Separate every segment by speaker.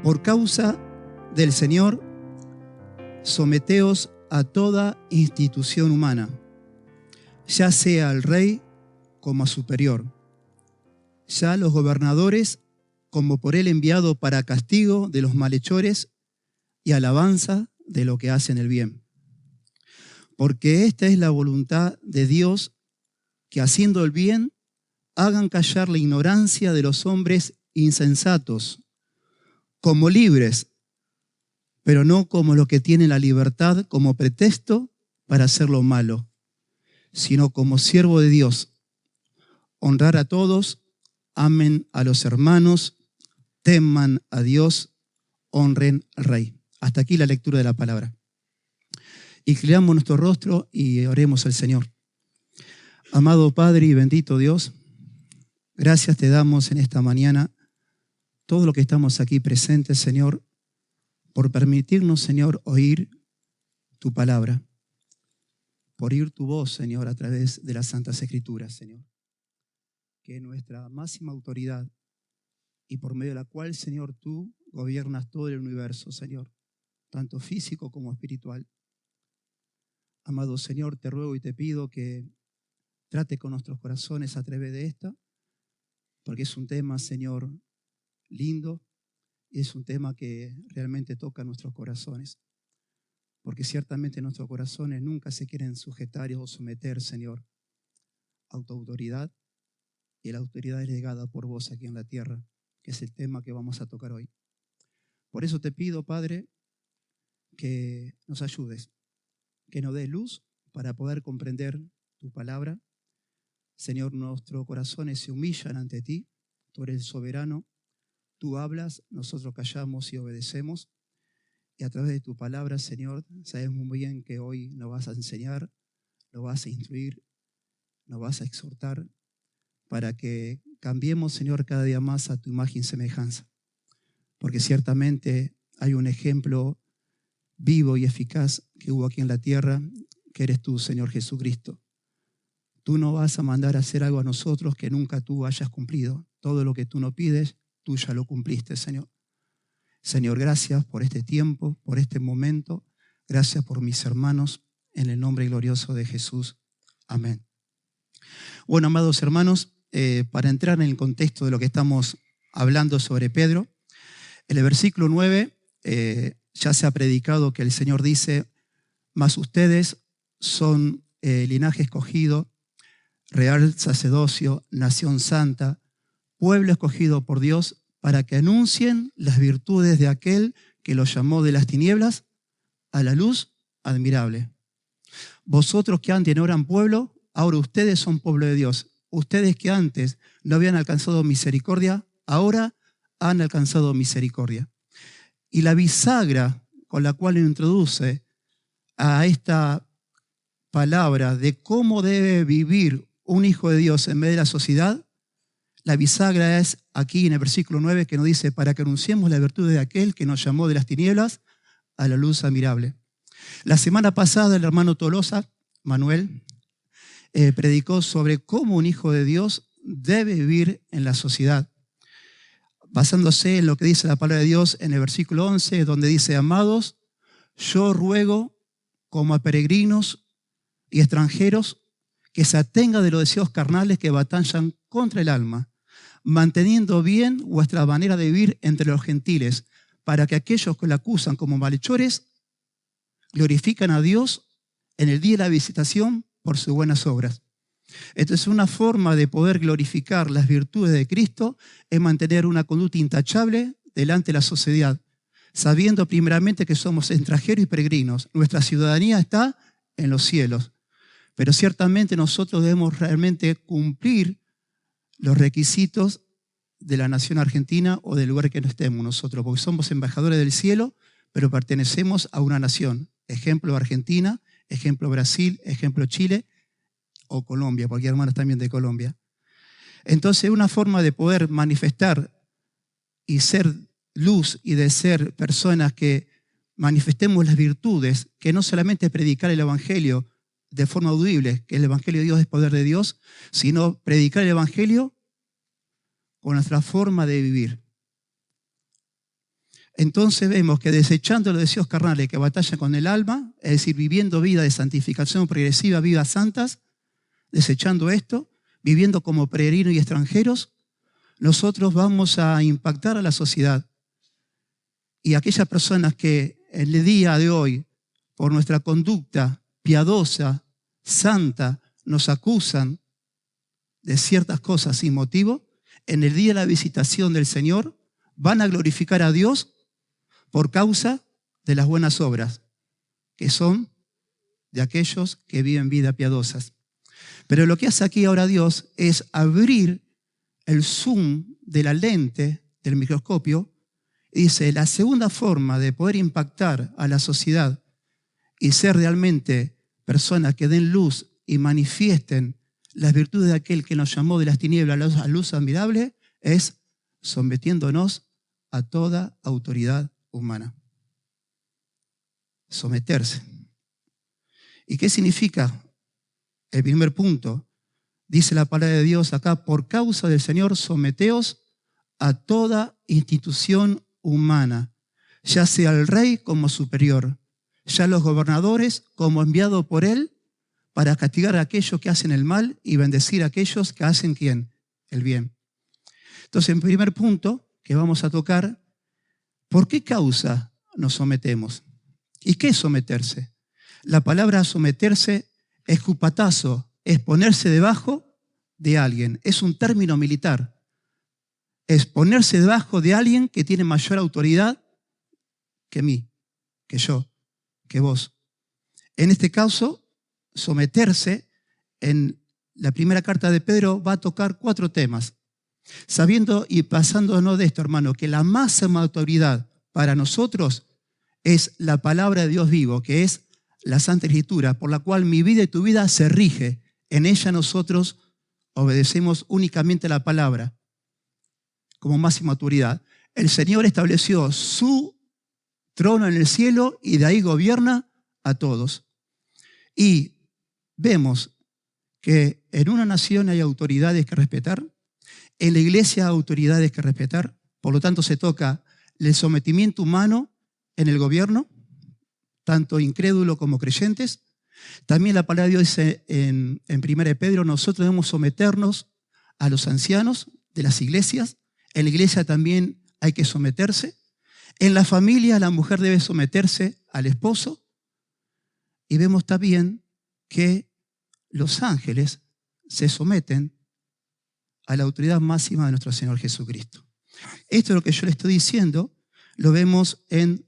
Speaker 1: Por causa del Señor, someteos a toda institución humana, ya sea al rey como a superior, ya a los gobernadores como por él enviado para castigo de los malhechores y alabanza de lo que hacen el bien. Porque esta es la voluntad de Dios, que haciendo el bien hagan callar la ignorancia de los hombres insensatos, como libres, pero no como los que tienen la libertad como pretexto para hacer lo malo, sino como siervo de Dios. Honrar a todos, amen a los hermanos, teman a Dios, honren al Rey. Hasta aquí la lectura de la palabra. Inclinamos nuestro rostro y oremos al Señor. Amado Padre y bendito Dios, gracias te damos en esta mañana, todos los que estamos aquí presentes, Señor, por permitirnos, Señor, oír tu palabra, por oír tu voz, Señor, a través de las Santas Escrituras, Señor, que es nuestra máxima autoridad y por medio de la cual, Señor, tú gobiernas todo el universo, Señor, tanto físico como espiritual. Amado Señor, te ruego y te pido que trate con nuestros corazones a través de esta, porque es un tema, Señor, lindo, y es un tema que realmente toca nuestros corazones, porque ciertamente nuestros corazones nunca se quieren sujetar o someter, Señor, a tu autoridad, y la autoridad es legada por vos aquí en la tierra, que es el tema que vamos a tocar hoy. Por eso te pido, Padre, que nos ayudes, que nos des luz para poder comprender tu palabra. Señor, nuestros corazones se humillan ante ti, tú eres el soberano, tú hablas, nosotros callamos y obedecemos. Y a través de tu palabra, Señor, sabemos muy bien que hoy nos vas a enseñar, nos vas a instruir, nos vas a exhortar para que cambiemos, Señor, cada día más a tu imagen y semejanza. Porque ciertamente hay un ejemplo vivo y eficaz que hubo aquí en la tierra, que eres tú, Señor Jesucristo. Tú no vas a mandar a hacer algo a nosotros que nunca tú hayas cumplido. Todo lo que tú nos pides, tú ya lo cumpliste, Señor. Señor, gracias por este tiempo, por este momento. Gracias por mis hermanos, en el nombre glorioso de Jesús. Amén. Bueno, amados hermanos, para entrar en el contexto de lo que estamos hablando sobre Pedro, en el versículo 9 ya se ha predicado que el Señor dice: mas ustedes son linaje escogido, real sacerdocio, nación santa, pueblo escogido por Dios, para que anuncien las virtudes de aquel que los llamó de las tinieblas a la luz admirable. Vosotros que antes no eran pueblo, ahora ustedes son pueblo de Dios. Ustedes que antes no habían alcanzado misericordia, ahora han alcanzado misericordia. Y la bisagra con la cual introduce a esta palabra de cómo debe vivir un hijo de Dios en medio de la sociedad, la bisagra es aquí en el versículo 9, que nos dice: para que anunciemos la virtud de aquel que nos llamó de las tinieblas a la luz admirable. La semana pasada el hermano Tolosa, Manuel, predicó sobre cómo un hijo de Dios debe vivir en la sociedad, basándose en lo que dice la palabra de Dios en el versículo 11, donde dice: amados, yo ruego como a peregrinos y extranjeros que se atenga de los deseos carnales que batallan contra el alma, manteniendo bien vuestra manera de vivir entre los gentiles, para que aquellos que la acusan como malhechores glorifican a Dios en el día de la visitación por sus buenas obras. Entonces, una forma de poder glorificar las virtudes de Cristo es mantener una conducta intachable delante de la sociedad, sabiendo primeramente que somos extranjeros y peregrinos. Nuestra ciudadanía está en los cielos, pero ciertamente nosotros debemos realmente cumplir los requisitos de la nación argentina o del lugar que no estemos nosotros, porque somos embajadores del cielo, pero pertenecemos a una nación. Ejemplo Argentina, ejemplo Brasil, ejemplo Chile o Colombia, porque hay hermanos también de Colombia. Entonces, una forma de poder manifestar y ser luz y de ser personas que manifestemos las virtudes, que no solamente predicar el Evangelio de forma audible, que el Evangelio de Dios es poder de Dios, sino predicar el Evangelio con nuestra forma de vivir. Entonces vemos que desechando los deseos carnales que batallan con el alma, es decir, viviendo vida de santificación progresiva, vidas santas, desechando esto, viviendo como peregrinos y extranjeros, nosotros vamos a impactar a la sociedad. Y aquellas personas que en el día de hoy, por nuestra conducta piadosa, santa, nos acusan de ciertas cosas sin motivo, en el día de la visitación del Señor van a glorificar a Dios por causa de las buenas obras, que son de aquellos que viven vidas piadosas. Pero lo que hace aquí ahora Dios es abrir el zoom de la lente del microscopio. Y dice, la segunda forma de poder impactar a la sociedad y ser realmente personas que den luz y manifiesten las virtudes de aquel que nos llamó de las tinieblas a la luz admirable es sometiéndonos a toda autoridad humana. Someterse. ¿Y qué significa? El primer punto, dice la palabra de Dios acá, por causa del Señor, someteos a toda institución humana, ya sea el rey como superior, ya los gobernadores como enviado por él para castigar a aquellos que hacen el mal y bendecir a aquellos que hacen ¿quién? El bien. Entonces, en primer punto que vamos a tocar, ¿por qué causa nos sometemos? ¿Y qué es someterse? La palabra someterse es cupatazo, es ponerse debajo de alguien. Es un término militar. Es ponerse debajo de alguien que tiene mayor autoridad que mí, que yo, que vos. En este caso, someterse, en la primera carta de Pedro va a tocar 4 temas. Sabiendo y pasándonos de esto, hermano, que la máxima autoridad para nosotros es la palabra de Dios vivo, que es la Santa Escritura, por la cual mi vida y tu vida se rige. En ella nosotros obedecemos únicamente la palabra como máxima autoridad. El Señor estableció su trono en el cielo y de ahí gobierna a todos. Y vemos que en una nación hay autoridades que respetar, en la iglesia hay autoridades que respetar, por lo tanto se toca el sometimiento humano en el gobierno, tanto incrédulo como creyentes. También la palabra de Dios dice en 1 Pedro, nosotros debemos someternos a los ancianos de las iglesias. En la iglesia también hay que someterse. En la familia la mujer debe someterse al esposo. Y vemos también que los ángeles se someten a la autoridad máxima de nuestro Señor Jesucristo. Esto es lo que yo le estoy diciendo, lo vemos en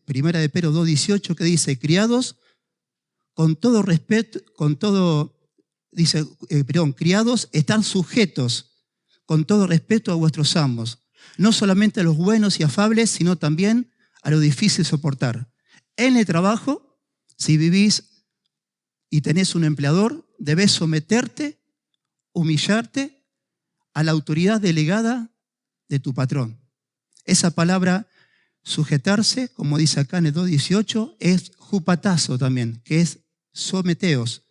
Speaker 1: primera de Pedro 2:18, que dice, criados con todo respeto, criados, están sujetos con todo respeto a vuestros amos, no solamente a los buenos y afables, sino también a lo difícil de soportar. En el trabajo, si vivís y tenés un empleador, debés someterte, humillarte a la autoridad delegada de tu patrón. Esa palabra sujetarse, como dice acá en el 2:18, es jupatazo también, que es someteos.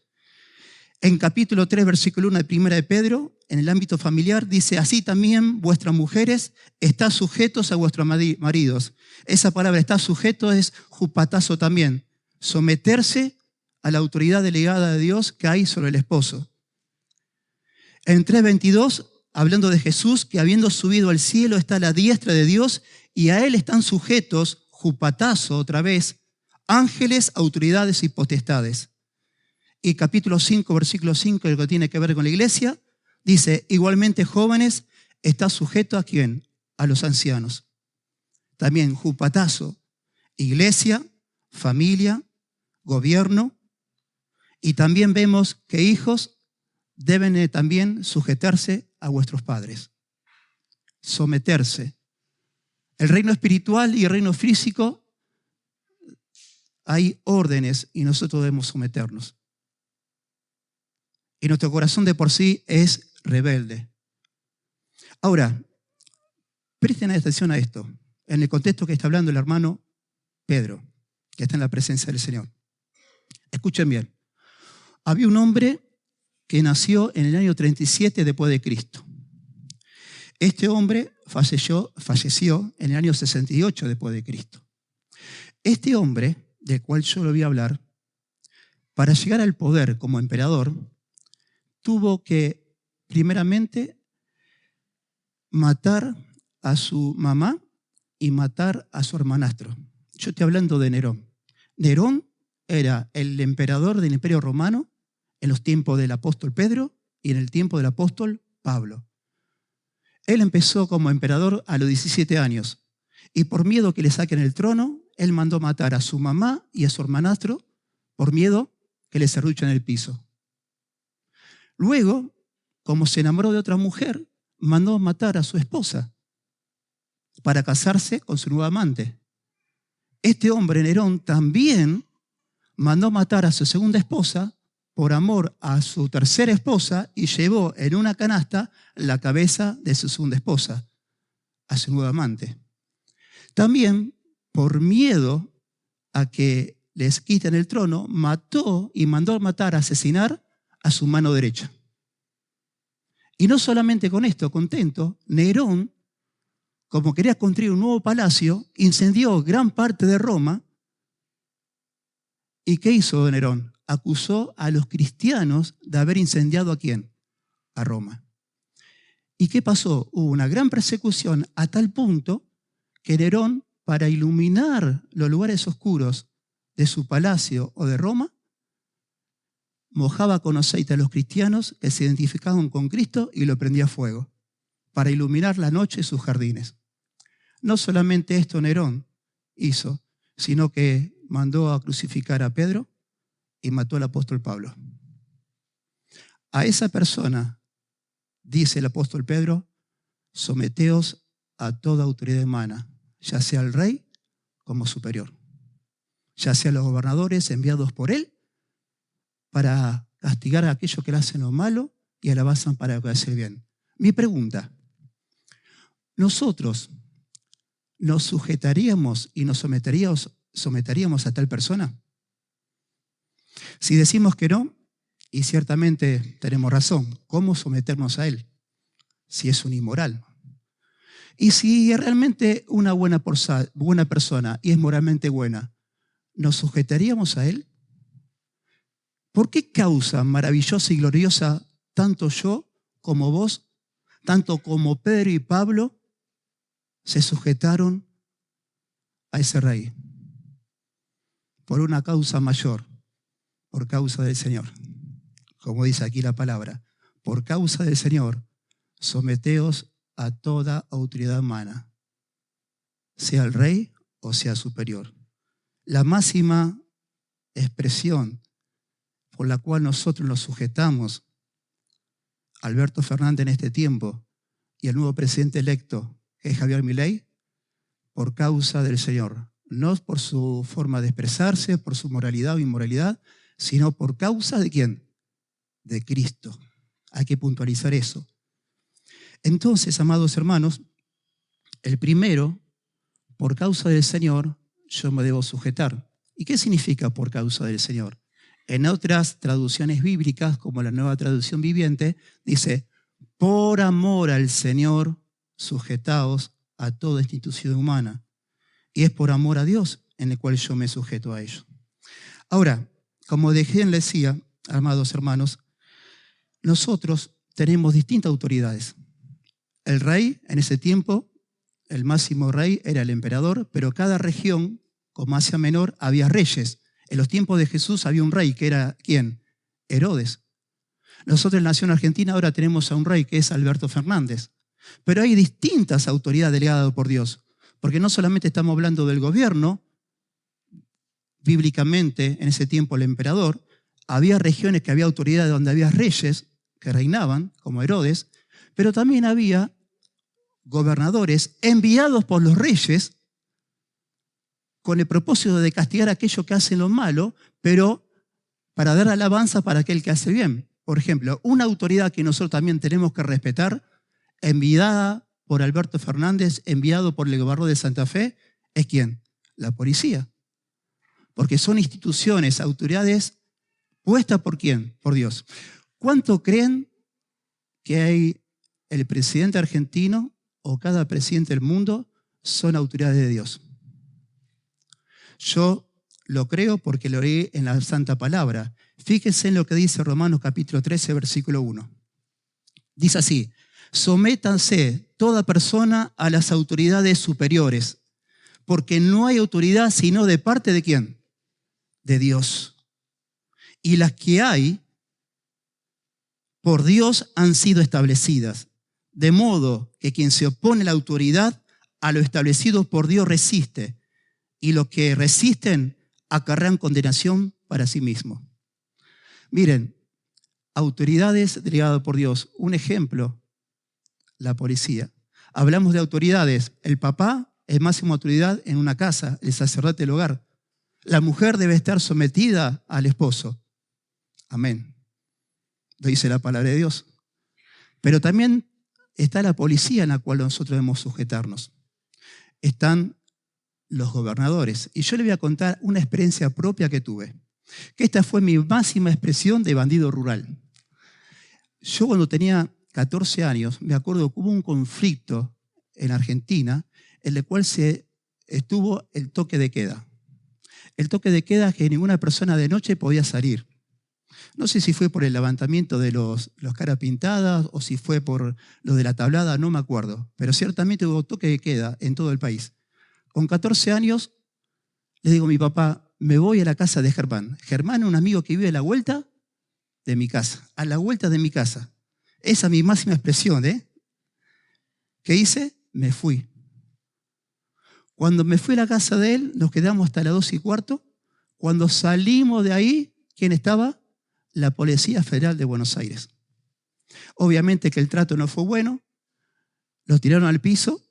Speaker 1: En capítulo 3, versículo 1 de 1 de Pedro, en el ámbito familiar, dice, así también vuestras mujeres están sujetos a vuestros maridos. Esa palabra está sujeto es jupatazo también, someterse a la autoridad delegada de Dios que hay sobre el esposo. En 3:22, hablando de Jesús, que habiendo subido al cielo está a la diestra de Dios y a él están sujetos, jupatazo otra vez, ángeles, autoridades y potestades. Y capítulo 5, versículo 5, el que tiene que ver con la iglesia, dice, igualmente jóvenes, está sujeto ¿a quién? A los ancianos. También jupatazo, iglesia, familia, gobierno. Y también vemos que hijos deben también sujetarse a vuestros padres. Someterse. El reino espiritual y el reino físico, hay órdenes y nosotros debemos someternos. Y nuestro corazón de por sí es rebelde. Ahora, presten atención a esto, en el contexto que está hablando el hermano Pedro, que está en la presencia del Señor. Escuchen bien. Había un hombre que nació en el año 37 después de Cristo. Este hombre falleció en el año 68 después de Cristo. Este hombre, del cual yo le voy a hablar, para llegar al poder como emperador, tuvo que, primeramente, matar a su mamá y matar a su hermanastro. Yo estoy hablando de Nerón. Nerón era el emperador del Imperio Romano en los tiempos del apóstol Pedro y en el tiempo del apóstol Pablo. Él empezó como emperador a los 17 años y por miedo que le saquen el trono, él mandó matar a su mamá y a su hermanastro por miedo que le serruchen el piso. Luego, como se enamoró de otra mujer, mandó matar a su esposa para casarse con su nueva amante. Este hombre, Nerón, también mandó matar a su segunda esposa por amor a su tercera esposa y llevó en una canasta la cabeza de su segunda esposa, a su nueva amante. También, por miedo a que les quiten el trono, mató y mandó matar, asesinar a su mano derecha. Y no solamente con esto, contento, Nerón, como quería construir un nuevo palacio, incendió gran parte de Roma. ¿Y qué hizo Nerón? Acusó a los cristianos de haber incendiado ¿a quién? A Roma. ¿Y qué pasó? Hubo una gran persecución a tal punto que Nerón, para iluminar los lugares oscuros de su palacio o de Roma, mojaba con aceite a los cristianos que se identificaban con Cristo y lo prendía a fuego para iluminar la noche y sus jardines. No solamente esto Nerón hizo, sino que mandó a crucificar a Pedro y mató al apóstol Pablo. A esa persona, dice el apóstol Pedro, someteos a toda autoridad humana, ya sea el rey como superior, ya sea los gobernadores enviados por él para castigar a aquellos que le hacen lo malo y a la basan para lo que hace el bien. Mi pregunta, ¿nosotros nos sujetaríamos y nos someteríamos a tal persona? Si decimos que no, y ciertamente tenemos razón, ¿cómo someternos a él si es un inmoral? Y si es realmente una buena persona y es moralmente buena, ¿nos sujetaríamos a él? ¿Por qué causa maravillosa y gloriosa tanto yo como vos, tanto como Pedro y Pablo, se sujetaron a ese rey? Por una causa mayor, por causa del Señor. Como dice aquí la palabra, por causa del Señor, someteos a toda autoridad humana, sea el rey o sea superior. La máxima expresión por la cual nosotros nos sujetamos, Alberto Fernández en este tiempo y el nuevo presidente electo, que es Javier Milei, por causa del Señor. No por su forma de expresarse, por su moralidad o inmoralidad, sino por causa de ¿quién? De Cristo. Hay que puntualizar eso. Entonces, amados hermanos, el primero, por causa del Señor, yo me debo sujetar. ¿Y qué significa por causa del Señor? En otras traducciones bíblicas, como la Nueva Traducción Viviente, dice, por amor al Señor, sujetaos a toda institución humana. Y es por amor a Dios en el cual yo me sujeto a ello. Ahora, como les decía, amados hermanos, nosotros tenemos distintas autoridades. El rey, en ese tiempo, el máximo rey era el emperador, pero cada región, como Asia Menor, había reyes. En los tiempos de Jesús había un rey que era, ¿quién? Herodes. Nosotros en la nación argentina ahora tenemos a un rey que es Alberto Fernández. Pero hay distintas autoridades delegadas por Dios. Porque no solamente estamos hablando del gobierno, bíblicamente en ese tiempo el emperador, había regiones que había autoridades donde había reyes que reinaban, como Herodes, pero también había gobernadores enviados por los reyes con el propósito de castigar a aquellos que hacen lo malo, pero para dar alabanza para aquel que hace bien. Por ejemplo, una autoridad que nosotros también tenemos que respetar, enviada por Alberto Fernández, enviado por el gobernador de Santa Fe, ¿es quién? La policía. Porque son instituciones, autoridades puestas por ¿quién? Por Dios. ¿Cuánto creen que hay el presidente argentino o cada presidente del mundo son autoridades de Dios. Yo lo creo porque lo leí en la Santa Palabra. Fíjense en lo que dice Romanos capítulo 13, versículo 1. Dice así: sométanse toda persona a las autoridades superiores, porque no hay autoridad sino de parte de ¿quién? De Dios. Y las que hay, por Dios han sido establecidas. De modo que quien se opone a la autoridad, a lo establecido por Dios resiste. Y los que resisten acarrean condenación para sí mismos. Miren, autoridades delegadas por Dios. Un ejemplo, la policía. Hablamos de autoridades. El papá es máxima autoridad en una casa, el sacerdote del hogar. La mujer debe estar sometida al esposo. Amén. Lo dice la palabra de Dios. Pero también está la policía en la cual nosotros debemos sujetarnos. Están los gobernadores. Y yo les voy a contar una experiencia propia que tuve. Que esta fue mi máxima expresión de bandido rural. Yo cuando tenía 14 años, me acuerdo que hubo un conflicto en Argentina en el cual se estuvo el toque de queda. El toque de queda es que ninguna persona de noche podía salir. No sé si fue por el levantamiento de los caras pintadas o si fue por lo de la tablada, no me acuerdo. Pero ciertamente hubo toque de queda en todo el país. Con 14 años le digo a mi papá, me voy a la casa de Germán. Germán es un amigo que vive a la vuelta de mi casa. A la vuelta de mi casa. Esa es mi máxima expresión, ¿eh? ¿Qué hice? Me fui. Cuando me fui a la casa de él, nos quedamos hasta las 2:15. Cuando salimos de ahí, ¿quién estaba? La Policía Federal de Buenos Aires. Obviamente que el trato no fue bueno, los tiraron al piso,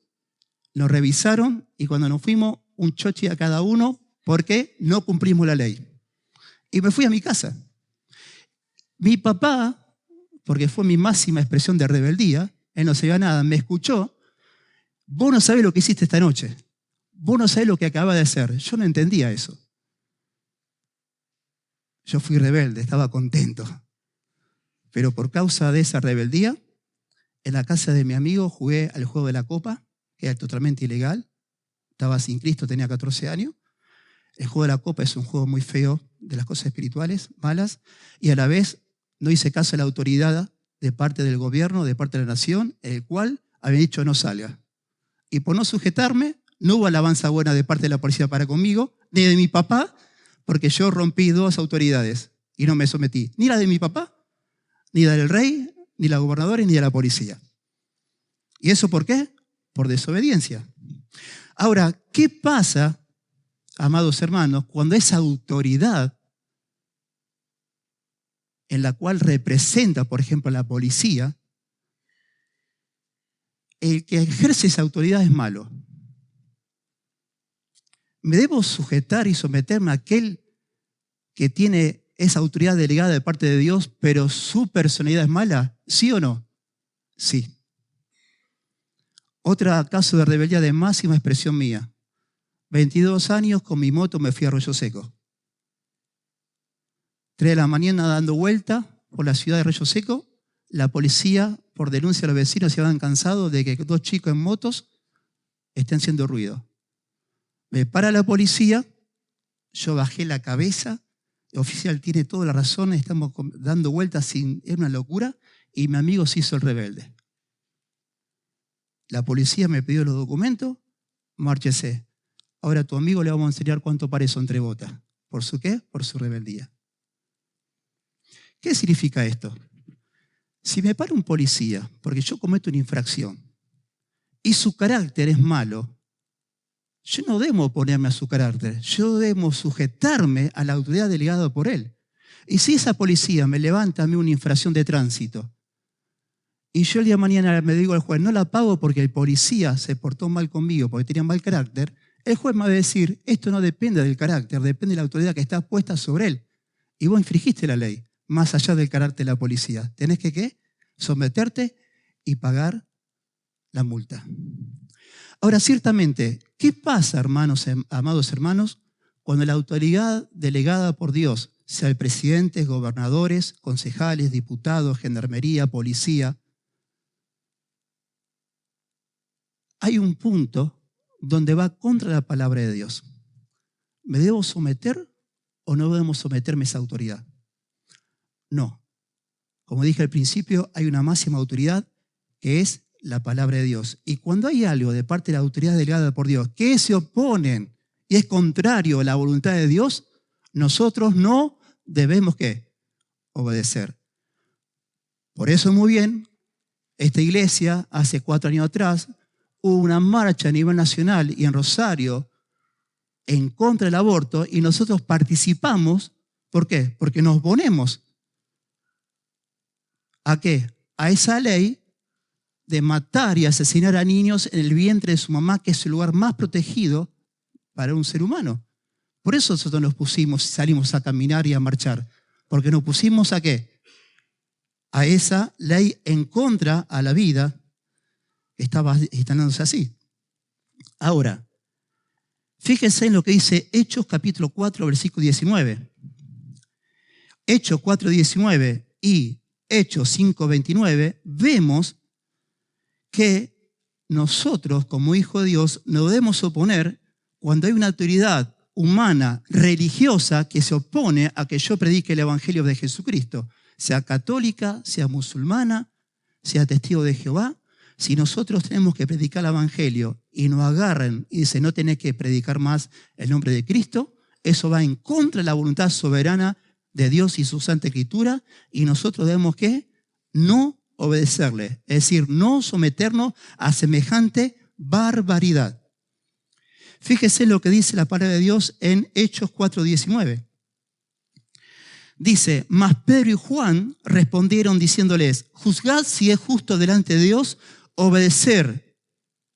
Speaker 1: nos revisaron y cuando nos fuimos, un chochi a cada uno porque no cumplimos la ley. Y me fui a mi casa. Mi papá, porque fue mi máxima expresión de rebeldía, él no sabía nada, me escuchó. Vos no sabés lo que hiciste esta noche. Vos no sabés lo que acabas de hacer. Yo no entendía eso. Yo fui rebelde, estaba contento. Pero por causa de esa rebeldía, en la casa de mi amigo jugué al juego de la copa, que era totalmente ilegal. Estaba sin Cristo, tenía 14 años. El juego de la copa es un juego muy feo de las cosas espirituales, malas, y a la vez no hice caso a la autoridad de parte del gobierno, de parte de la nación, el cual había dicho no salga. Y por no sujetarme, no hubo alabanza buena de parte de la policía para conmigo, ni de mi papá, porque yo rompí 2 autoridades y no me sometí, ni la de mi papá, ni la del rey, ni la gobernadora, ni de la policía. ¿Y eso por qué? Por desobediencia. Ahora, ¿qué pasa, amados hermanos, cuando esa autoridad en la cual representa, por ejemplo, la policía, el que ejerce esa autoridad es malo? ¿Me debo sujetar y someterme a aquel que tiene esa autoridad delegada de parte de Dios, pero su personalidad es mala? ¿Sí o no? Sí. Otro caso de rebeldía de máxima expresión mía. 22 años, con mi moto me fui a Arroyo Seco. 3 de la mañana dando vuelta por la ciudad de Arroyo Seco. La policía, por denuncia a los vecinos, se habían cansado de que 2 chicos en motos estén haciendo ruido. Me para la policía, yo bajé la cabeza, el oficial tiene toda la razón, estamos dando vueltas, es una locura, y mi amigo se hizo el rebelde. La policía me pidió los documentos, márchese. Ahora a tu amigo le vamos a enseñar cuánto para eso entre botas. ¿Por su qué? Por su rebeldía. ¿Qué significa esto? Si me para un policía porque yo cometo una infracción y su carácter es malo, yo no debo oponerme a su carácter, yo debo sujetarme a la autoridad delegada por él. Y si esa policía me levanta a mí una infracción de tránsito y yo el día de mañana me digo al juez, no la pago porque el policía se portó mal conmigo, porque tenía mal carácter, el juez me va a decir, esto no depende del carácter, depende de la autoridad que está puesta sobre él. Y vos infringiste la ley, más allá del carácter de la policía. Tenés que, ¿qué? Someterte y pagar la multa. Ahora, ciertamente, ¿qué pasa, hermanos, amados hermanos, cuando la autoridad delegada por Dios, sea el presidente, gobernadores, concejales, diputados, gendarmería, policía, hay un punto donde va contra la palabra de Dios. ¿Me debo someter o no debemos someterme a esa autoridad? No. Como dije al principio, hay una máxima autoridad que es la palabra de Dios. Y cuando hay algo de parte de la autoridad delegada por Dios que se oponen y es contrario a la voluntad de Dios, nosotros no debemos ¿qué? Obedecer. Por eso muy bien, esta iglesia hace 4 años atrás hubo una marcha a nivel nacional y en Rosario en contra del aborto y nosotros participamos. ¿Por qué? Porque nos oponemos ¿a qué? A esa ley de matar y asesinar a niños en el vientre de su mamá, que es el lugar más protegido para un ser humano. Por eso nosotros nos pusimos, salimos a caminar y a marchar, porque nos pusimos ¿a qué? A esa ley en contra a la vida que estaba instalándose así. Ahora, fíjense en lo que dice Hechos capítulo 4, versículo 19. Hechos 4, 19 y Hechos 5, 29, vemos que nosotros, como hijos de Dios, nos debemos oponer cuando hay una autoridad humana, religiosa, que se opone a que yo predique el Evangelio de Jesucristo, sea católica, sea musulmana, sea testigo de Jehová. Si nosotros tenemos que predicar el Evangelio y nos agarran y dicen no tenés que predicar más el nombre de Cristo, eso va en contra de la voluntad soberana de Dios y su Santa Escritura, y nosotros debemos ¿qué? No obedecerle, es decir, no someternos a semejante barbaridad. Fíjese lo que dice la palabra de Dios en Hechos 4:19. Dice, mas Pedro y Juan respondieron diciéndoles, juzgad si es justo delante de Dios obedecer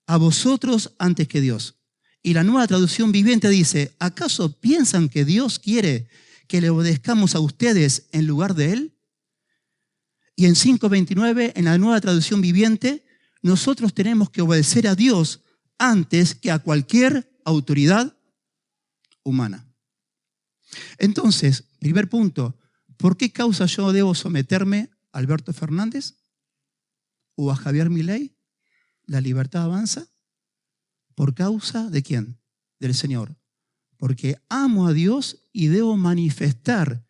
Speaker 1: a vosotros antes que Dios. Y la Nueva Traducción Viviente dice, ¿acaso piensan que Dios quiere que le obedezcamos a ustedes en lugar de Él? Y en 5:29, en la Nueva Traducción Viviente, nosotros tenemos que obedecer a Dios antes que a cualquier autoridad humana. Entonces, primer punto, ¿por qué causa yo debo someterme a Alberto Fernández o a Javier Milei? ¿La libertad avanza? ¿Por causa de quién? Del Señor. Porque amo a Dios y debo manifestar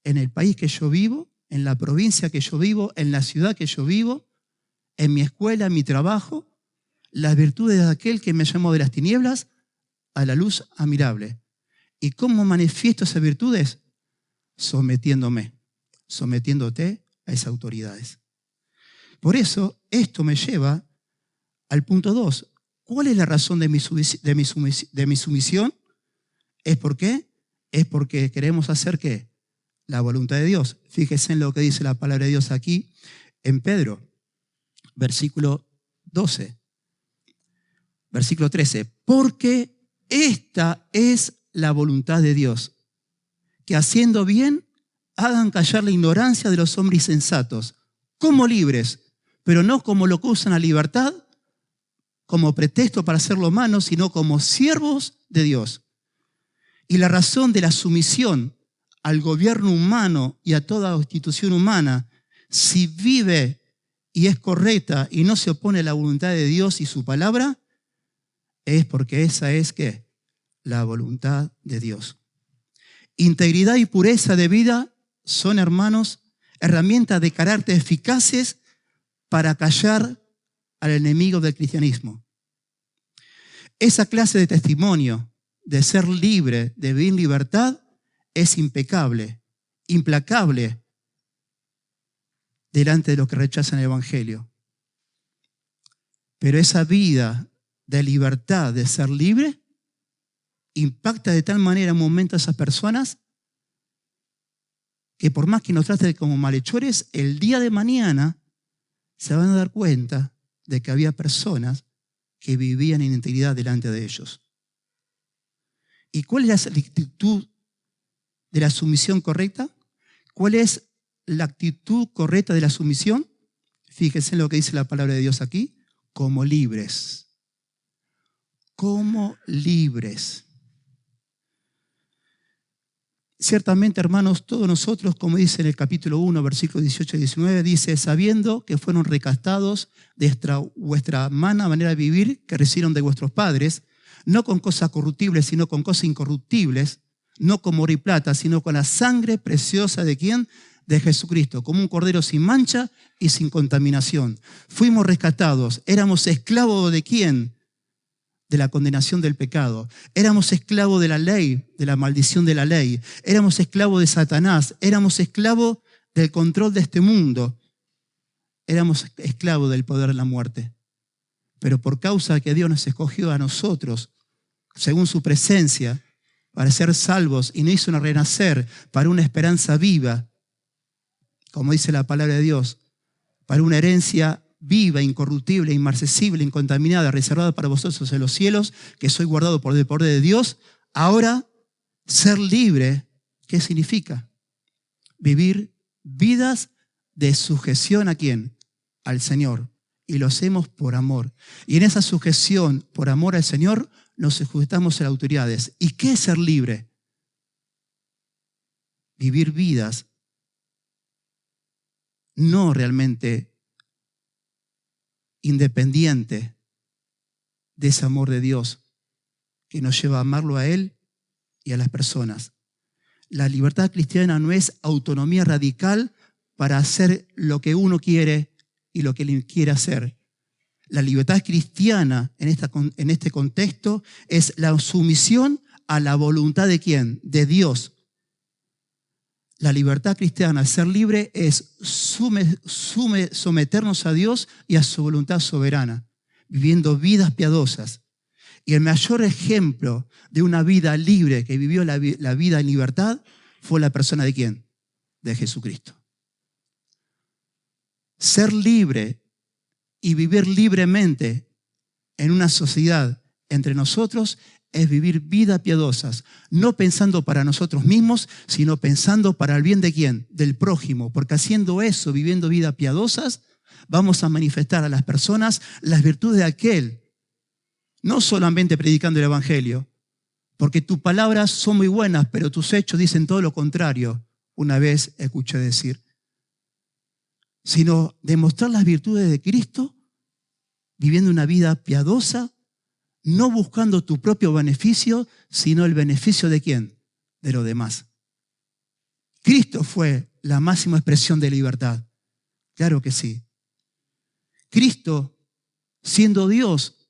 Speaker 1: en el país que yo vivo, en la provincia que yo vivo, en la ciudad que yo vivo, en mi escuela, en mi trabajo, las virtudes de aquel que me llamó de las tinieblas a la luz admirable. ¿Y cómo manifiesto esas virtudes? Sometiéndome, sometiéndote a esas autoridades. Por eso, esto me lleva al punto 2. ¿Cuál es la razón de mi sumisión? ¿Es por qué? Es porque queremos hacer ¿qué? La voluntad de Dios. Fíjense en lo que dice la palabra de Dios aquí en Pedro, versículo 12. Versículo 13. Porque esta es la voluntad de Dios, que haciendo bien hagan callar la ignorancia de los hombres insensatos, como libres, pero no como lo que usan la libertad como pretexto para hacer lo malo, sino como siervos de Dios. Y la razón de la sumisión al gobierno humano y a toda institución humana, si vive y es correcta y no se opone a la voluntad de Dios y su palabra, es porque esa es ¿qué? La voluntad de Dios. Integridad y pureza de vida son, hermanos, herramientas de carácter eficaces para callar al enemigo del cristianismo. Esa clase de testimonio de ser libre, de vivir en libertad, es impecable, implacable delante de los que rechazan el Evangelio. Pero esa vida de libertad, de ser libre, impacta de tal manera en un momento a esas personas que por más que nos traten como malhechores, el día de mañana se van a dar cuenta de que había personas que vivían en integridad delante de ellos. ¿Y cuál es la actitud de la sumisión correcta? ¿Cuál es la actitud correcta de la sumisión? Fíjense en lo que dice la palabra de Dios aquí. Como libres. Como libres. Ciertamente, hermanos, todos nosotros, como dice en el capítulo 1, versículos 18 y 19, dice, sabiendo que fueron rescatados de vuestra mala manera de vivir que recibieron de vuestros padres, no con cosas corruptibles, sino con cosas incorruptibles, no con oro y plata, sino con la sangre preciosa ¿de quién? De Jesucristo, como un cordero sin mancha y sin contaminación. Fuimos rescatados. ¿Éramos esclavos de quién? De la condenación del pecado. Éramos esclavos de la ley, de la maldición de la ley. Éramos esclavos de Satanás. Éramos esclavos del control de este mundo. Éramos esclavos del poder de la muerte. Pero por causa de que Dios nos escogió a nosotros, según su presencia, para ser salvos y nos hizo renacer para una esperanza viva, como dice la palabra de Dios, para una herencia viva, incorruptible, inmarcesible, incontaminada, reservada para vosotros en los cielos, que soy guardado por el poder de Dios. Ahora, ser libre, ¿qué significa? Vivir vidas de sujeción ¿a quién? Al Señor. Y lo hacemos por amor. Y en esa sujeción por amor al Señor nos sujetamos a las autoridades. ¿Y qué es ser libre? Vivir vidas no realmente independiente de ese amor de Dios que nos lleva a amarlo a Él y a las personas. La libertad cristiana no es autonomía radical para hacer lo que uno quiere y lo que él quiere hacer. La libertad cristiana en este contexto es la sumisión a la voluntad de ¿quién? De Dios. La libertad cristiana, ser libre, es someternos a Dios y a su voluntad soberana, viviendo vidas piadosas. Y el mayor ejemplo de una vida libre que vivió la vida en libertad fue la persona ¿de quién? De Jesucristo. Ser libre y vivir libremente en una sociedad entre nosotros es vivir vidas piadosas, no pensando para nosotros mismos, sino pensando para el bien ¿de quién? Del prójimo, porque haciendo eso, viviendo vidas piadosas, vamos a manifestar a las personas las virtudes de aquel, no solamente predicando el Evangelio, porque tus palabras son muy buenas, pero tus hechos dicen todo lo contrario, una vez escuché decir, sino demostrar las virtudes de Cristo, viviendo una vida piadosa, no buscando tu propio beneficio, sino el beneficio ¿de quién? De los demás. Cristo fue la máxima expresión de libertad. Claro que sí. Cristo, siendo Dios,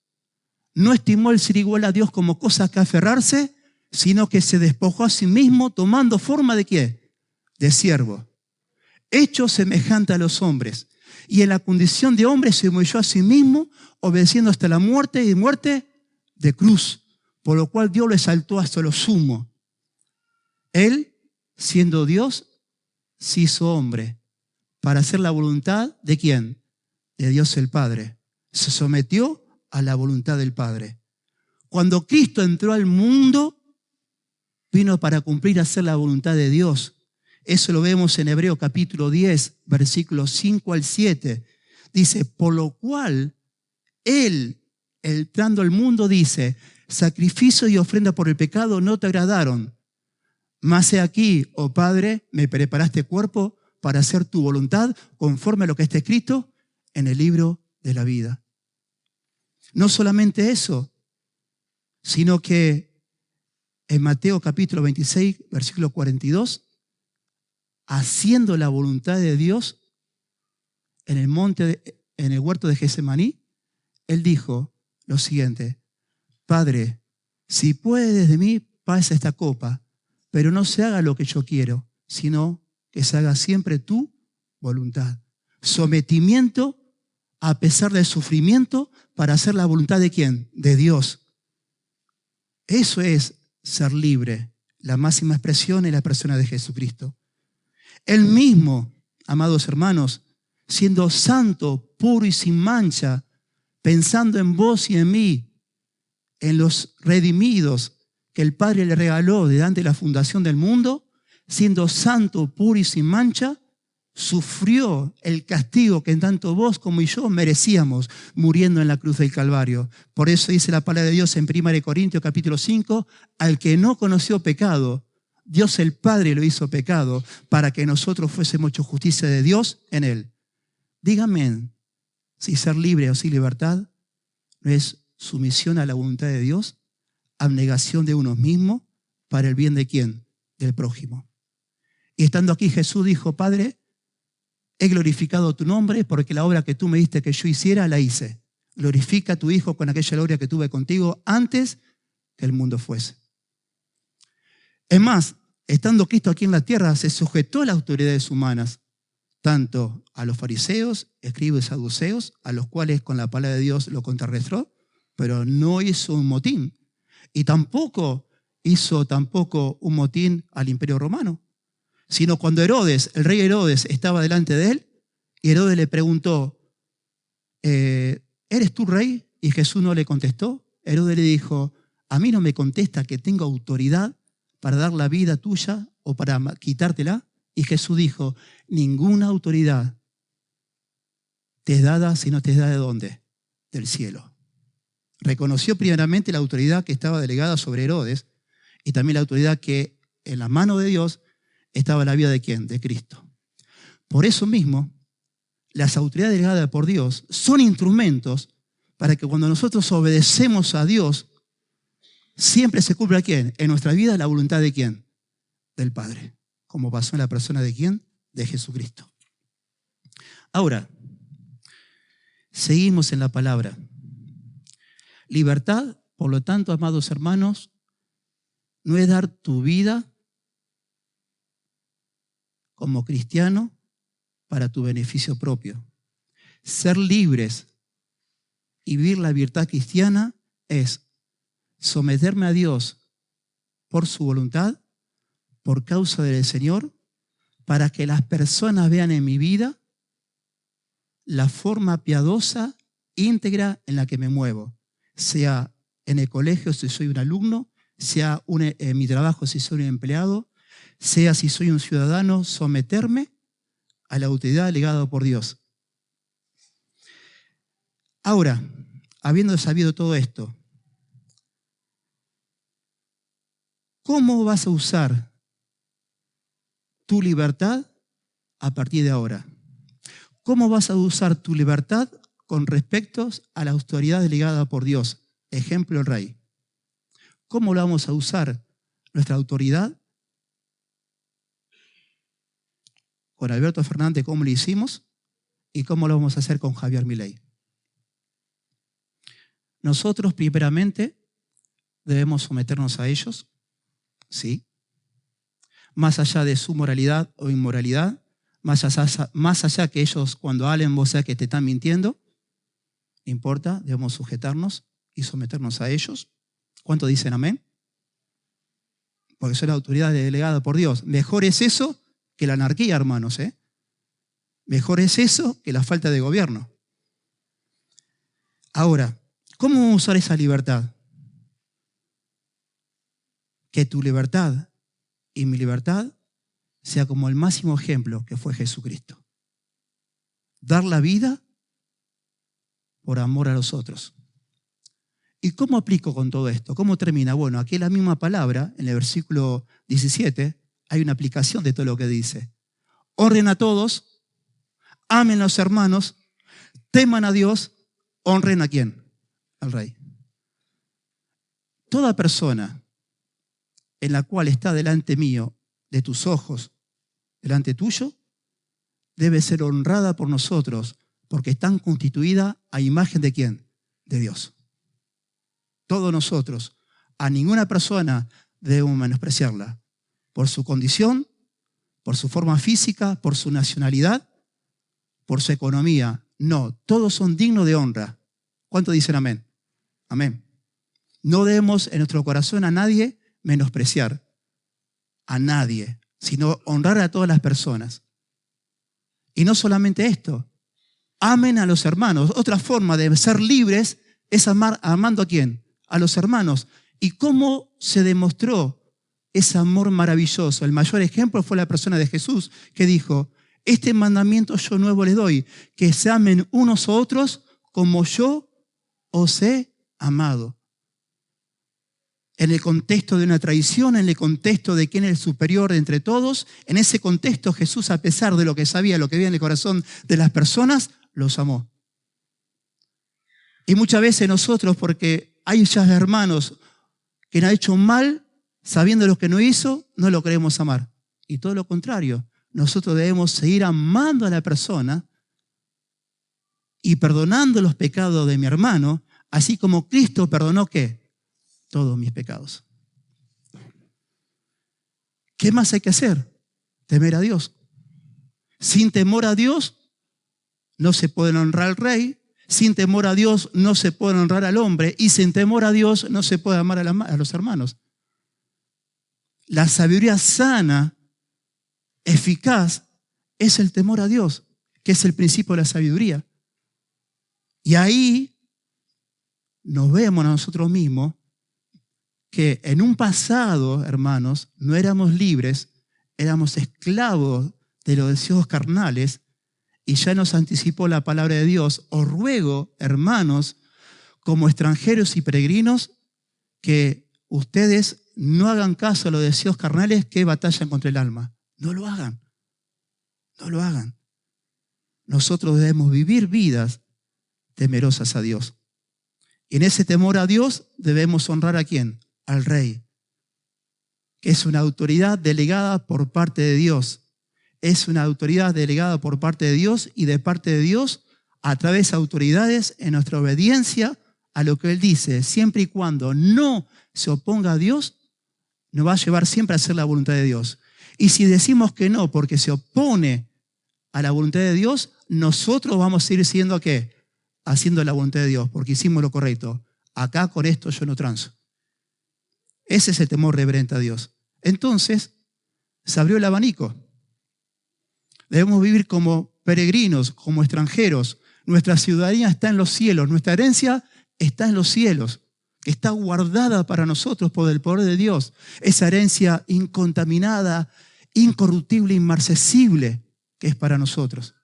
Speaker 1: no estimó el ser igual a Dios como cosa que aferrarse, sino que se despojó a sí mismo tomando forma ¿de qué? De siervo. Hecho semejante a los hombres. Y en la condición de hombre se humilló a sí mismo, obedeciendo hasta la muerte y muerte de cruz, por lo cual Dios lo exaltó hasta lo sumo. Él, siendo Dios, se hizo hombre para hacer la voluntad ¿de quién? De Dios el Padre. Se sometió a la voluntad del Padre. Cuando Cristo entró al mundo, vino para cumplir, hacer la voluntad de Dios. Eso lo vemos en Hebreos capítulo 10, versículos 5 al 7. Dice, por lo cual Él, entrando al mundo, dice, sacrificio y ofrenda por el pecado no te agradaron. Mas he aquí, oh Padre, me preparaste cuerpo para hacer tu voluntad conforme a lo que está escrito en el libro de la vida. No solamente eso, sino que en Mateo capítulo 26, versículo 42, haciendo la voluntad de Dios en el huerto de Getsemaní, Él dijo lo siguiente, Padre, si puedes de mí, pasa esta copa, pero no se haga lo que yo quiero, sino que se haga siempre tu voluntad. Sometimiento a pesar del sufrimiento para hacer la voluntad ¿de quién? De Dios. Eso es ser libre. La máxima expresión es la persona de Jesucristo. Él mismo, amados hermanos, siendo santo, puro y sin mancha, pensando en vos y en mí, en los redimidos que el Padre le regaló delante de la fundación del mundo, siendo santo, puro y sin mancha, sufrió el castigo que tanto vos como yo merecíamos, muriendo en la cruz del Calvario. Por eso dice la palabra de Dios en 1 Corintios capítulo 5, al que no conoció pecado, Dios el Padre lo hizo pecado para que nosotros fuésemos hecho justicia de Dios en Él. Díganme si ser libre o sin libertad no es sumisión a la voluntad de Dios, abnegación de uno mismo para el bien de ¿quién? Del prójimo. Y estando aquí Jesús dijo, Padre, he glorificado tu nombre porque la obra que tú me diste que yo hiciera, la hice. Glorifica a tu Hijo con aquella gloria que tuve contigo antes que el mundo fuese. Es más, estando Cristo aquí en la tierra, se sujetó a las autoridades humanas, tanto a los fariseos, escribas y saduceos, a los cuales con la palabra de Dios lo contrarrestó, pero no hizo un motín. Y tampoco hizo un motín al Imperio Romano, sino cuando Herodes, el rey Herodes, estaba delante de él, y Herodes le preguntó, ¿eres tú rey? Y Jesús no le contestó. Herodes le dijo, a mí no me contesta que tengo autoridad para dar la vida tuya o para quitártela. Y Jesús dijo, ninguna autoridad te es dada si no te es dada ¿de dónde? Del cielo. Reconoció primeramente la autoridad que estaba delegada sobre Herodes y también la autoridad que en la mano de Dios estaba la vida de ¿quién? De Cristo. Por eso mismo, las autoridades delegadas por Dios son instrumentos para que cuando nosotros obedecemos a Dios, siempre se cumpla ¿quién? En nuestra vida la voluntad de ¿quién? Del Padre. Como pasó en la persona de ¿quién? De Jesucristo. Ahora, seguimos en la palabra. Libertad, por lo tanto, amados hermanos, no es dar tu vida como cristiano para tu beneficio propio. Ser libres y vivir la libertad cristiana es someterme a Dios por su voluntad, por causa del Señor, para que las personas vean en mi vida la forma piadosa, íntegra en la que me muevo. Sea en el colegio si soy un alumno, sea en mi trabajo si soy un empleado, sea si soy un ciudadano, someterme a la autoridad delegada por Dios. Ahora, habiendo sabido todo esto, ¿cómo vas a usar tu libertad a partir de ahora? ¿Cómo vas a usar tu libertad con respecto a la autoridad delegada por Dios? Ejemplo, el rey. ¿Cómo lo vamos a usar nuestra autoridad? Con Alberto Fernández, ¿cómo lo hicimos? ¿Y cómo lo vamos a hacer con Javier Milei? Nosotros, primeramente, debemos someternos a ellos, ¿sí? Más allá de su moralidad o inmoralidad, más allá que ellos cuando hablen vos sabés que te están mintiendo, no importa, debemos sujetarnos y someternos a ellos. ¿Cuántos dicen amén? Porque son la autoridad delegada por Dios. Mejor es eso que la anarquía, hermanos, ¿eh? Mejor es eso que la falta de gobierno. Ahora, ¿cómo vamos a usar esa libertad? Que tu libertad y mi libertad sea como el máximo ejemplo que fue Jesucristo. Dar la vida por amor a los otros. ¿Y cómo aplico con todo esto? ¿Cómo termina? Bueno, aquí en la misma palabra, en el versículo 17, hay una aplicación de todo lo que dice. Honren a todos, amen a los hermanos, teman a Dios, honren a ¿quién? Al Rey. Toda persona en la cual está delante mío, de tus ojos, delante tuyo, debe ser honrada por nosotros, porque están constituidas a imagen de ¿quién? De Dios. Todos nosotros, a ninguna persona debemos menospreciarla por su condición, por su forma física, por su nacionalidad, por su economía. No, todos son dignos de honra. ¿Cuántos dicen amén? Amén. No debemos en nuestro corazón a nadie menospreciar, a nadie, sino honrar a todas las personas. Y no solamente esto, amen a los hermanos. Otra forma de ser libres es amando ¿a quién? A los hermanos. ¿Y cómo se demostró ese amor maravilloso? El mayor ejemplo fue la persona de Jesús, que dijo, este mandamiento yo nuevo les doy, que se amen unos a otros como yo os he amado. en el contexto de una traición, en el contexto de quién es el superior de entre todos. En ese contexto Jesús, a pesar de lo que sabía, lo que había en el corazón de las personas, los amó. Y muchas veces nosotros, porque hay ya hermanos que nos han hecho mal, sabiendo lo que no hizo, no lo queremos amar. Y todo lo contrario, nosotros debemos seguir amando a la persona y perdonando los pecados de mi hermano, así como Cristo perdonó, ¿qué? Todos mis pecados. ¿Qué más hay que hacer? Temer a Dios. Sin temor a Dios no se puede honrar al rey, sin temor a Dios no se puede honrar al hombre y sin temor a Dios no se puede amar a los hermanos. La sabiduría sana, eficaz, es el temor a Dios, que es el principio de la sabiduría. Y ahí nos vemos a nosotros mismos que en un pasado, hermanos, no éramos libres, éramos esclavos de los deseos carnales y ya nos anticipó la palabra de Dios. Os ruego, hermanos, como extranjeros y peregrinos, que ustedes no hagan caso a los deseos carnales que batallan contra el alma. No lo hagan. No lo hagan. Nosotros debemos vivir vidas temerosas a Dios. Y en ese temor a Dios debemos honrar ¿a quién? Al Rey, que es una autoridad delegada por parte de Dios. Es una autoridad delegada por parte de Dios y de parte de Dios a través de autoridades en nuestra obediencia a lo que Él dice, siempre y cuando no se oponga a Dios, nos va a llevar siempre a hacer la voluntad de Dios. Y si decimos que no porque se opone a la voluntad de Dios, nosotros vamos a ir siendo ¿qué? Haciendo la voluntad de Dios, porque hicimos lo correcto. Acá con esto yo no transo. Ese es el temor reverente a Dios. Entonces, se abrió el abanico. Debemos vivir como peregrinos, como extranjeros. Nuestra ciudadanía está en los cielos, nuestra herencia está en los cielos, está guardada para nosotros por el poder de Dios. Esa herencia incontaminada, incorruptible, inmarcesible que es para nosotros.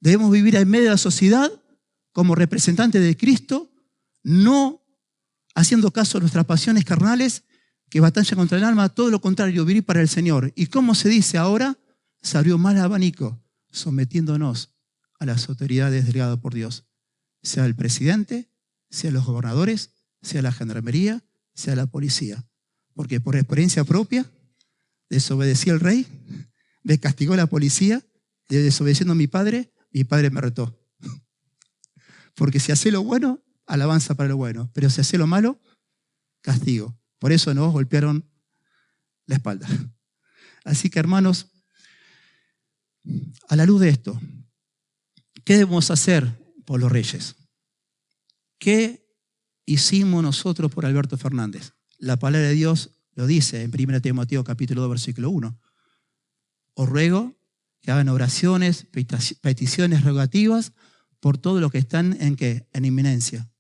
Speaker 1: Debemos vivir en medio de la sociedad como representantes de Cristo, no haciendo caso a nuestras pasiones carnales que batallan contra el alma, todo lo contrario, vivir para el Señor. ¿Y cómo se dice ahora? Se abrió más el abanico, sometiéndonos a las autoridades delegadas por Dios, sea el presidente, sea los gobernadores, sea la gendarmería, sea la policía. Porque por experiencia propia, desobedecí al rey, me castigó la policía, desobedeciendo a mi padre me retó. Porque si hace lo bueno, alabanza para lo bueno, pero si hace lo malo, castigo. Por eso nos golpearon la espalda. Así que, hermanos, a la luz de esto, ¿qué debemos hacer por los reyes? ¿Qué hicimos nosotros por Alberto Fernández? La palabra de Dios lo dice en 1 Timoteo capítulo 2, versículo 1. Os ruego que hagan oraciones, peticiones, rogativas por todo lo que están ¿en qué? En inminencia.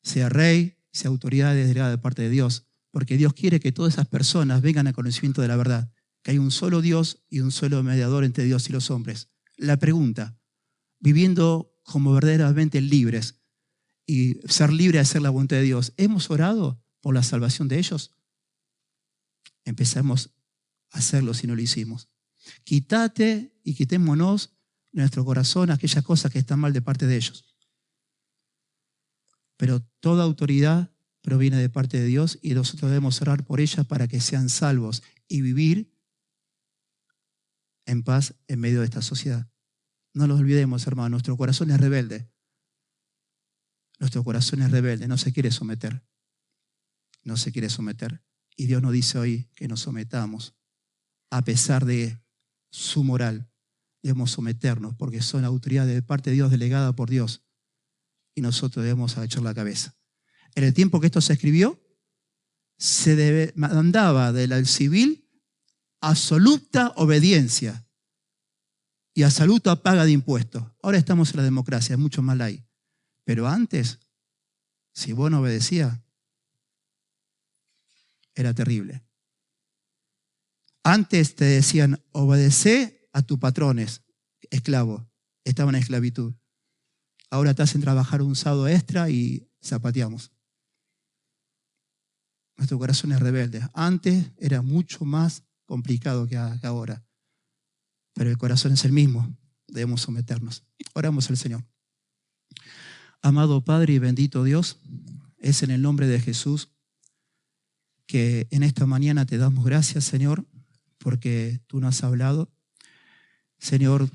Speaker 1: Sea rey, sea autoridad delegada de parte de Dios, porque Dios quiere que todas esas personas vengan al conocimiento de la verdad, que hay un solo Dios y un solo mediador entre Dios y los hombres. La pregunta, viviendo como verdaderamente libres y ser libre de hacer la voluntad de Dios, ¿hemos orado por la salvación de ellos? Empezamos a hacerlo si no lo hicimos. Quítate y quitémonos de nuestro corazón aquellas cosas que están mal de parte de ellos. Pero toda autoridad proviene de parte de Dios y nosotros debemos orar por ellas para que sean salvos y vivir en paz en medio de esta sociedad. No lo olvidemos, hermano, nuestro corazón es rebelde. Nuestro corazón es rebelde, no se quiere someter. No se quiere someter. Y Dios nos dice hoy que nos sometamos. A pesar de su moral, debemos someternos porque son autoridades de parte de Dios delegada por Dios. Y nosotros debemos agachar la cabeza. En el tiempo que esto se escribió, se demandaba del civil absoluta obediencia y absoluta paga de impuestos. Ahora estamos en la democracia, es mucho más light. Pero antes, si vos no obedecías, era terrible. Antes te decían, obedecé a tus patrones, esclavos, estaban en esclavitud. Ahora te hacen trabajar un sábado extra y zapateamos. Nuestro corazón es rebelde. Antes era mucho más complicado que ahora, pero el corazón es el mismo. Debemos someternos. Oramos al Señor. Amado Padre y bendito Dios, es en el nombre de Jesús que en esta mañana te damos gracias, Señor, porque tú nos has hablado. Señor,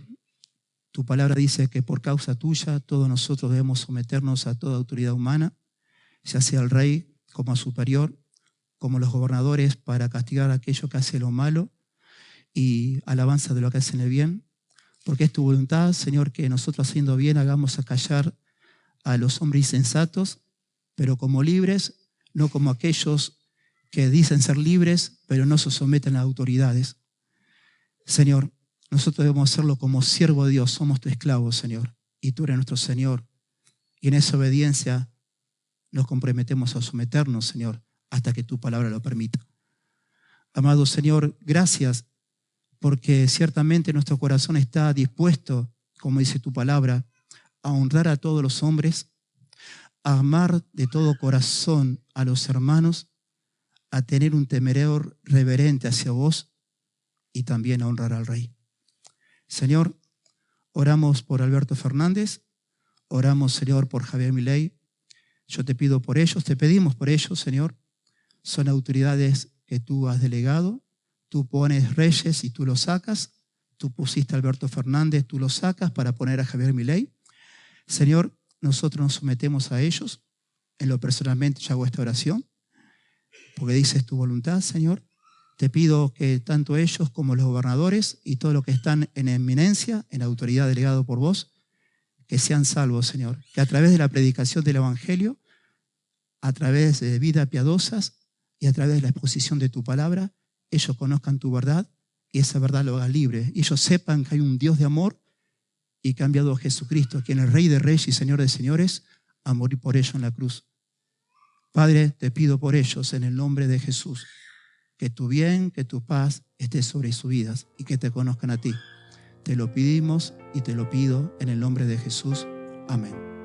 Speaker 1: tu palabra dice que por causa tuya todos nosotros debemos someternos a toda autoridad humana, ya sea al rey como a superior, como los gobernadores, para castigar a aquello que hace lo malo y alabanza de lo que hacen el bien, porque es tu voluntad, Señor, que nosotros haciendo bien hagamos acallar a los hombres insensatos, pero como libres, no como aquellos que dicen ser libres, pero no se someten a autoridades. Señor, nosotros debemos hacerlo como siervo de Dios, somos tu esclavo, Señor, y tú eres nuestro Señor. Y en esa obediencia nos comprometemos a someternos, Señor, hasta que tu palabra lo permita. Amado Señor, gracias, porque ciertamente nuestro corazón está dispuesto, como dice tu palabra, a honrar a todos los hombres, a amar de todo corazón a los hermanos, a tener un temor reverente hacia vos y también a honrar al Rey. Señor, oramos por Alberto Fernández, oramos, Señor, por Javier Milei. Yo te pido por ellos, te pedimos por ellos, Señor. Son autoridades que tú has delegado. Tú pones reyes y tú los sacas. Tú pusiste a Alberto Fernández, tú los sacas para poner a Javier Milei. Señor, nosotros nos sometemos a ellos. En lo personalmente yo hago esta oración, porque dices tu voluntad, Señor. Te pido que tanto ellos como los gobernadores y todos los que están en eminencia, en autoridad delegado por vos, que sean salvos, Señor. Que a través de la predicación del Evangelio, a través de vidas piadosas y a través de la exposición de tu palabra, ellos conozcan tu verdad y esa verdad lo haga libre. Y ellos sepan que hay un Dios de amor y que ha enviado a Jesucristo, quien es Rey de Reyes y Señor de Señores, a morir por ellos en la cruz. Padre, te pido por ellos en el nombre de Jesús, que tu bien, que tu paz esté sobre sus vidas y que te conozcan a ti. Te lo pedimos y te lo pido en el nombre de Jesús. Amén.